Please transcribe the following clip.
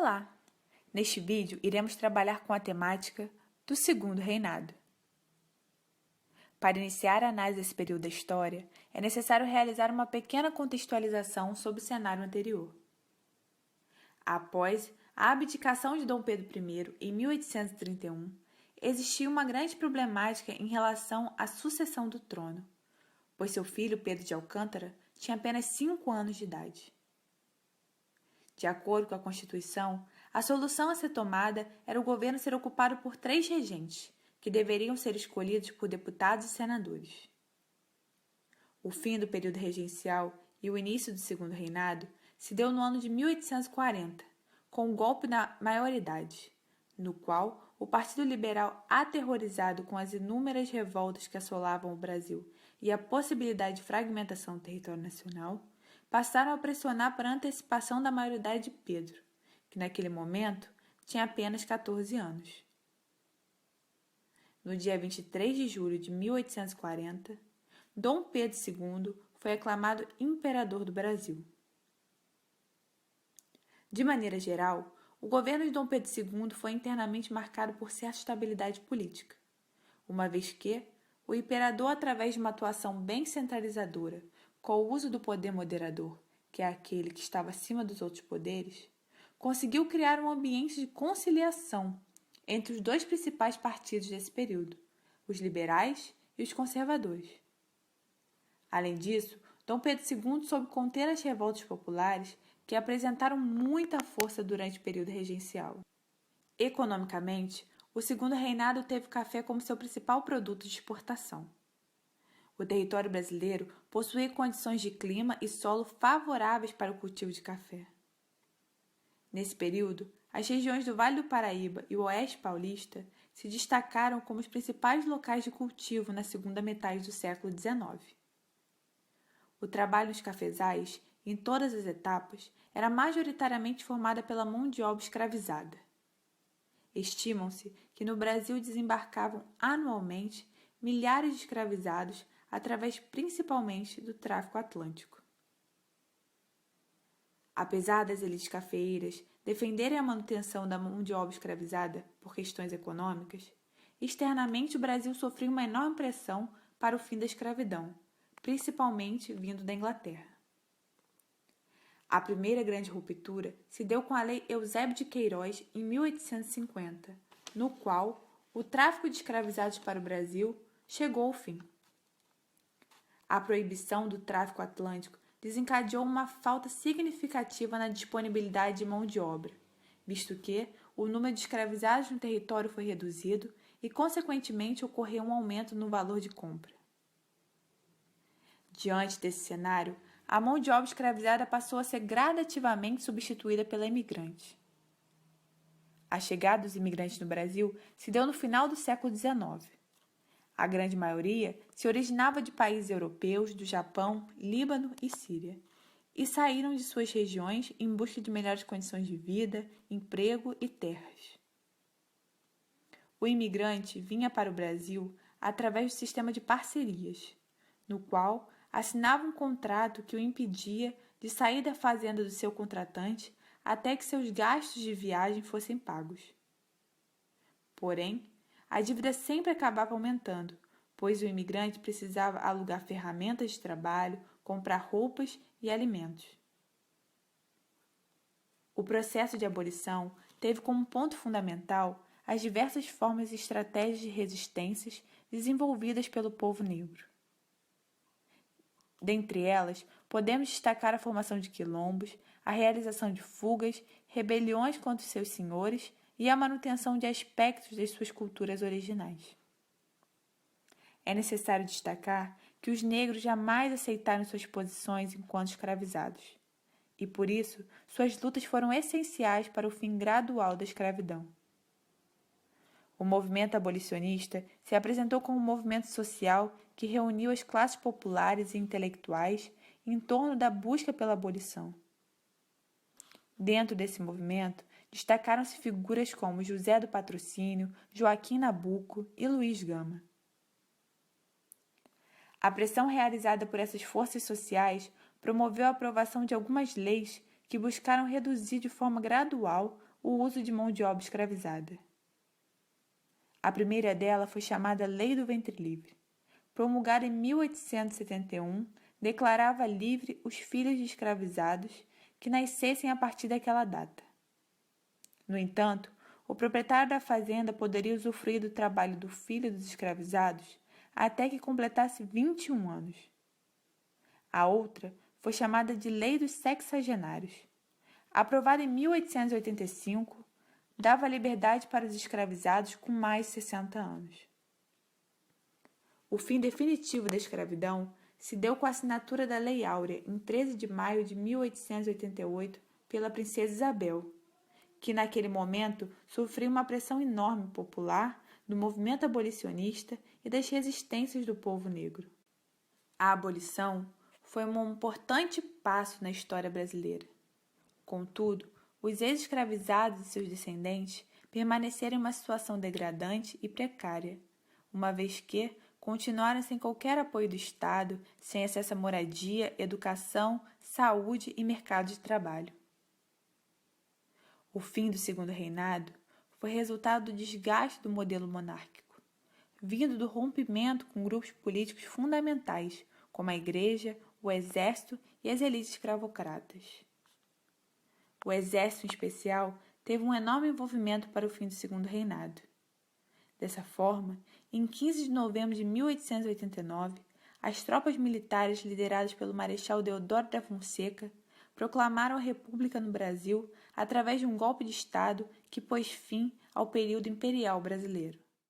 Olá! Neste vídeo, iremos trabalhar com a temática do Segundo Reinado. Para iniciar a análise desse período da história, é necessário realizar uma pequena contextualização sobre o cenário anterior. Após a abdicação de Dom Pedro I, em 1831, existia uma grande problemática em relação à sucessão do trono, pois seu filho Pedro de Alcântara tinha apenas 5 anos de idade. De acordo com a Constituição, a solução a ser tomada era o governo ser ocupado por 3 regentes, que deveriam ser escolhidos por deputados e senadores. O fim do período regencial e o início do Segundo Reinado se deu no ano de 1840, com o golpe da maioridade, no qual o Partido Liberal, aterrorizado com as inúmeras revoltas que assolavam o Brasil e a possibilidade de fragmentação do território nacional, passaram a pressionar para a antecipação da maioridade de Pedro, que naquele momento tinha apenas 14 anos. No dia 23 de julho de 1840, Dom Pedro II foi aclamado imperador do Brasil. De maneira geral, o governo de Dom Pedro II foi internamente marcado por certa estabilidade política, uma vez que o imperador, através de uma atuação bem centralizadora, com o uso do poder moderador, que é aquele que estava acima dos outros poderes, conseguiu criar um ambiente de conciliação entre os 2 principais partidos desse período, os liberais e os conservadores. Além disso, Dom Pedro II soube conter as revoltas populares que apresentaram muita força durante o período regencial. Economicamente, o Segundo Reinado teve o café como seu principal produto de exportação. O território brasileiro possuía condições de clima e solo favoráveis para o cultivo de café. Nesse período, as regiões do Vale do Paraíba e o Oeste Paulista se destacaram como os principais locais de cultivo na segunda metade do século XIX. O trabalho nos cafezais, em todas as etapas, era majoritariamente formada pela mão de obra escravizada. Estimam-se que no Brasil desembarcavam anualmente milhares de escravizados através principalmente do tráfico atlântico. Apesar das elites cafeeiras defenderem a manutenção da mão de obra escravizada por questões econômicas, externamente o Brasil sofreu uma enorme pressão para o fim da escravidão, principalmente vindo da Inglaterra. A primeira grande ruptura se deu com a Lei Eusébio de Queiroz em 1850, no qual o tráfico de escravizados para o Brasil chegou ao fim. A proibição do tráfico atlântico desencadeou uma falta significativa na disponibilidade de mão de obra, visto que o número de escravizados no território foi reduzido e, consequentemente, ocorreu um aumento no valor de compra. Diante desse cenário, a mão de obra escravizada passou a ser gradativamente substituída pela imigrante. A chegada dos imigrantes no Brasil se deu no final do século XIX. A grande maioria se originava de países europeus, do Japão, Líbano e Síria, e saíram de suas regiões em busca de melhores condições de vida, emprego e terras. O imigrante vinha para o Brasil através do sistema de parcerias, no qual assinava um contrato que o impedia de sair da fazenda do seu contratante até que seus gastos de viagem fossem pagos. Porém, a dívida sempre acabava aumentando, pois o imigrante precisava alugar ferramentas de trabalho, comprar roupas e alimentos. O processo de abolição teve como ponto fundamental as diversas formas e estratégias de resistências desenvolvidas pelo povo negro. Dentre elas, podemos destacar a formação de quilombos, a realização de fugas, rebeliões contra os seus senhores e a manutenção de aspectos das suas culturas originais. É necessário destacar que os negros jamais aceitaram suas posições enquanto escravizados, e por isso suas lutas foram essenciais para o fim gradual da escravidão. O movimento abolicionista se apresentou como um movimento social que reuniu as classes populares e intelectuais em torno da busca pela abolição. Dentro desse movimento, destacaram-se figuras como José do Patrocínio, Joaquim Nabuco e Luiz Gama. A pressão realizada por essas forças sociais promoveu a aprovação de algumas leis que buscaram reduzir de forma gradual o uso de mão de obra escravizada. A primeira dela foi chamada Lei do Ventre Livre. Promulgada em 1871, declarava livre os filhos de escravizados que nascessem a partir daquela data. No entanto, o proprietário da fazenda poderia usufruir do trabalho do filho dos escravizados até que completasse 21 anos. A outra foi chamada de Lei dos Sexagenários. Aprovada em 1885, dava liberdade para os escravizados com mais de 60 anos. O fim definitivo da escravidão se deu com a assinatura da Lei Áurea em 13 de maio de 1888 pela princesa Isabel, que naquele momento sofria uma pressão enorme popular do movimento abolicionista e das resistências do povo negro. A abolição foi um importante passo na história brasileira. Contudo, os ex-escravizados e seus descendentes permaneceram em uma situação degradante e precária, uma vez que continuaram sem qualquer apoio do Estado, sem acesso à moradia, educação, saúde e mercado de trabalho. O fim do Segundo Reinado foi resultado do desgaste do modelo monárquico, vindo do rompimento com grupos políticos fundamentais, como a Igreja, o Exército e as elites escravocratas. O Exército, em especial, teve um enorme envolvimento para o fim do Segundo Reinado. Dessa forma, em 15 de novembro de 1889, as tropas militares lideradas pelo Marechal Deodoro da Fonseca proclamaram a República no Brasil através de um golpe de Estado que pôs fim ao período imperial brasileiro.